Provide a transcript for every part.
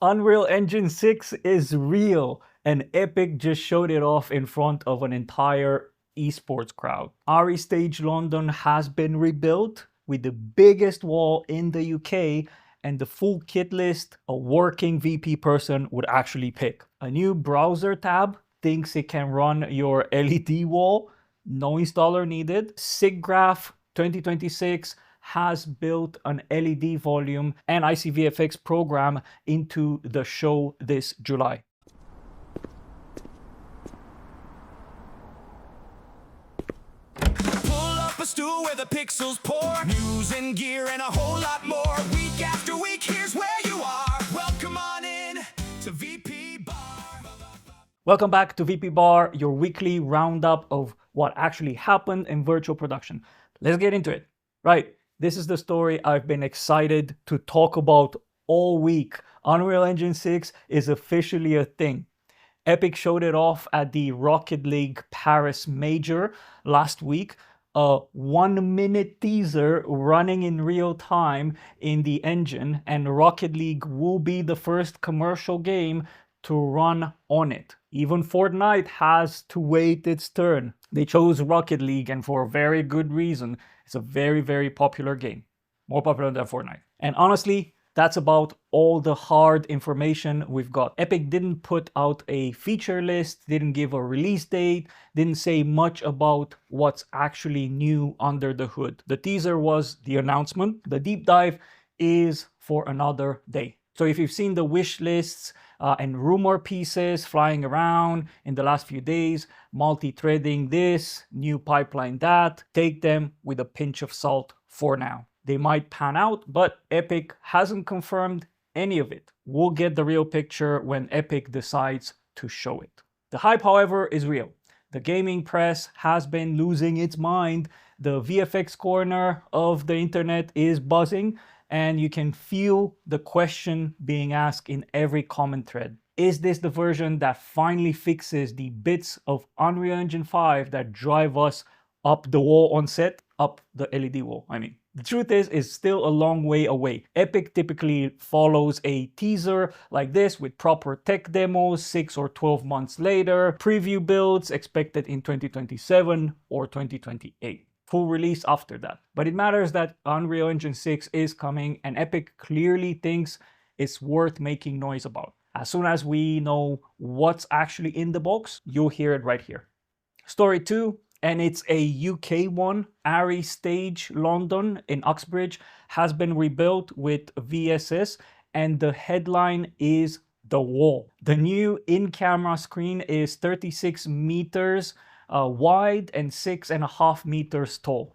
Unreal Engine 6 is real, and Epic just showed it off in front of an entire esports crowd. ARRI Stage London has been rebuilt with the biggest wall in the UK and the full kit list a working VP person would actually pick. A new browser tab thinks it can run your LED wall, no installer needed. SIGGRAPH 2026 has built an LED volume and ICVFX program into the show this July. Pull up a stool where the pixels pour, news and gear and a whole lot more. Week after week, here's where you are. Welcome on in to VP Bar. Welcome back to VP Bar, your weekly roundup of what actually happened in virtual production. Let's get into it. Right, this is the story I've been excited to talk about all week. Unreal Engine 6 is officially a thing. Epic showed it off at the Rocket League Paris Major last week. A 1-minute teaser running in real time in the engine, and Rocket League will be the first commercial game to run on it. Even Fortnite has to wait its turn. They chose Rocket League, and for a very good reason. It's a very, very popular game. More popular than Fortnite. And honestly, that's about all the hard information we've got. Epic didn't put out a feature list, didn't give a release date, didn't say much about what's actually new under the hood. The teaser was the announcement. The deep dive is for another day. So if you've seen the wish lists and rumor pieces flying around in the last few days, multi-threading this, new pipeline that, take them with a pinch of salt for now. They might pan out, but Epic hasn't confirmed any of it. We'll get the real picture when Epic decides to show it. The hype, however, is real. The gaming press has been losing its mind. The VFX corner of the internet is buzzing, and you can feel the question being asked in every comment thread. Is this the version that finally fixes the bits of Unreal Engine 5 that drive us up the wall on set? Up the LED wall, I mean. The truth is, it's still a long way away. Epic typically follows a teaser like this with proper tech demos 6 or 12 months later, preview builds expected in 2027 or 2028. Full release after that. But it matters that Unreal Engine 6 is coming, and Epic clearly thinks it's worth making noise about. As soon as we know what's actually in the box, you'll hear it right here. Story 2, and it's a UK one. ARRI Stage London in Uxbridge has been rebuilt with VSS, and the headline is The Wall. The new in-camera screen is 36 meters wide and 6.5 meters tall.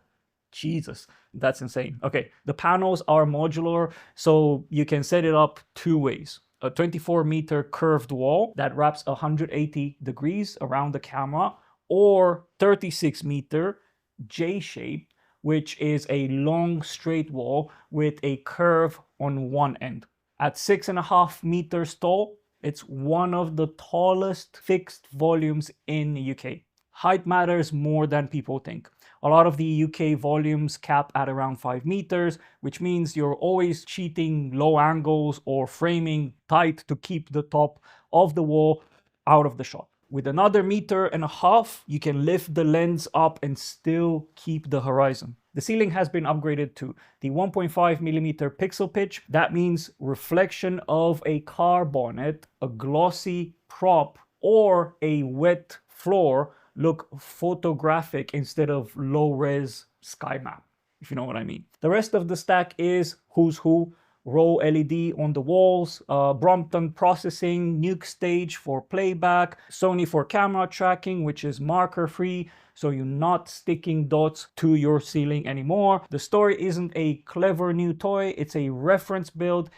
Jesus, that's insane. Okay, the panels are modular, so you can set it up two ways. A 24-meter curved wall that wraps 180 degrees around the camera, or 36-meter J-shape, which is a long straight wall with a curve on one end. At 6.5 meters tall, it's one of the tallest fixed volumes in the UK. Height matters more than people think. A lot of the UK volumes cap at around 5 meters, which means you're always cheating low angles or framing tight to keep the top of the wall out of the shot. With another 1.5 meters, you can lift the lens up and still keep the horizon. The ceiling has been upgraded to the 1.5mm pixel pitch. That means reflection of a car bonnet, a glossy prop, or a wet floor look photographic instead of low-res sky map, if you know what I mean. The rest of the stack is who's who. Row LED on the walls, Brompton processing, Nuke Stage for playback, Sony for camera tracking, which is marker free, so you're not sticking dots to your ceiling anymore. The story isn't a clever new toy, it's a reference build.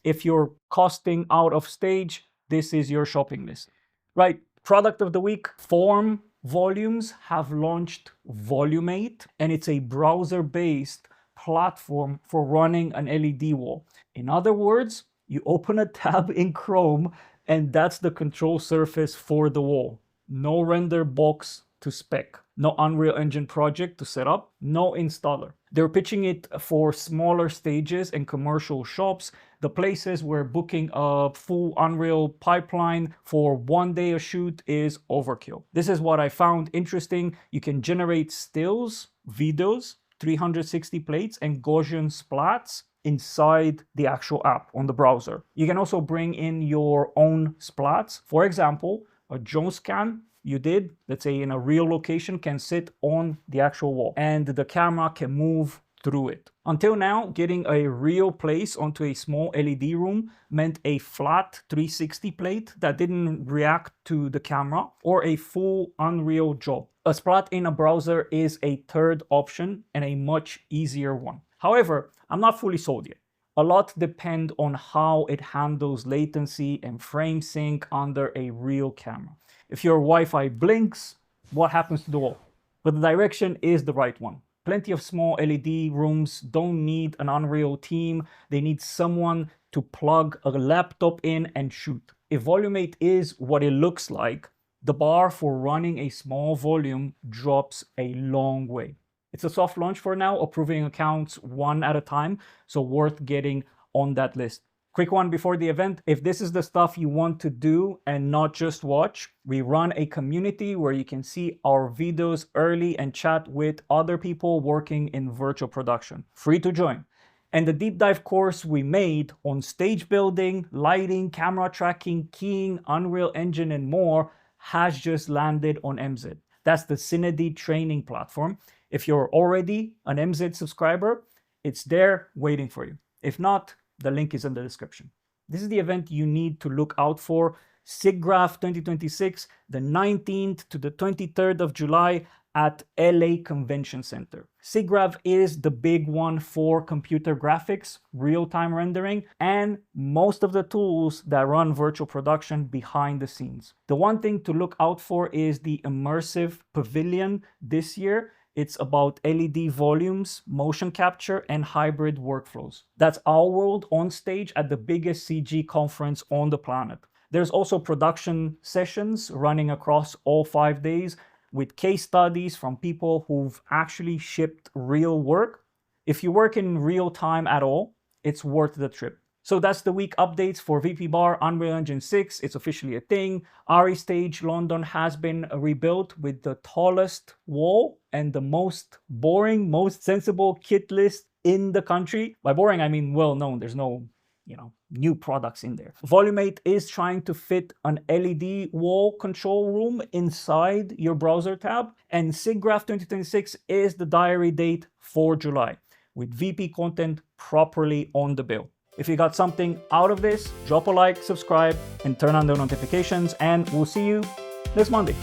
If you're costing out of stage, this is your shopping list. Right, product of the week, Form Volumes have launched Volumate, and it's a browser-based platform for running an LED wall. In other words, you open a tab in Chrome and that's the control surface for the wall. No render box to spec. no Unreal Engine project to set up, no installer. They're pitching it for smaller stages and commercial shops. The places where booking a full Unreal pipeline for 1 day a shoot is overkill. This is what I found interesting. You can generate stills, videos, 360 plates, and Gaussian splats inside the actual app on the browser. You can also bring in your own splats. For example, a drone scan you did, let's say in a real location, can sit on the actual wall and the camera can move through it. Until now, getting a real place onto a small LED room meant a flat 360 plate that didn't react to the camera or a full Unreal job. A splat in a browser is a third option and a much easier one. However, I'm not fully sold yet. A lot depend on how it handles latency and frame sync under a real camera. If your Wi-Fi blinks, what happens to the wall? But the direction is the right one. Plenty of small LED rooms don't need an Unreal team. They need someone to plug a laptop in and shoot. If Volumate is what it looks like, the bar for running a small volume drops a long way. It's a soft launch for now, approving accounts one at a time, so worth getting on that list. Quick one before the event, if this is the stuff you want to do and not just watch, we run a community where you can see our videos early and chat with other people working in virtual production. Free to join. And the deep dive course we made on stage building, lighting, camera tracking, keying, Unreal Engine, and more has just landed on MZ. That's the Cinedy training platform. If you're already an MZ subscriber, it's there waiting for you. If not, the link is in the description. This is the event you need to look out for. SIGGRAPH 2026, the 19th to the 23rd of July at LA Convention Center. SIGGRAPH is the big one for computer graphics, real-time rendering, and most of the tools that run virtual production behind the scenes. The one thing to look out for is the immersive pavilion this year. It's about LED volumes, motion capture, and hybrid workflows. That's our world on stage at the biggest CG conference on the planet. There's also production sessions running across all 5 days with case studies from people who've actually shipped real work. If you work in real time at all, it's worth the trip. So that's the week updates for VP Bar Unreal Engine 6. It's officially a thing. ARRI Stage London has been rebuilt with the tallest wall and the most boring, most sensible kit list in the country. By boring, I mean well known. There's no, new products in there. Volumate is trying to fit an LED wall control room inside your browser tab. And SIGGRAPH 2026 is the diary date for July, with VP content properly on the bill. If you got something out of this, drop a like, subscribe, and turn on the notifications, and we'll see you next Monday.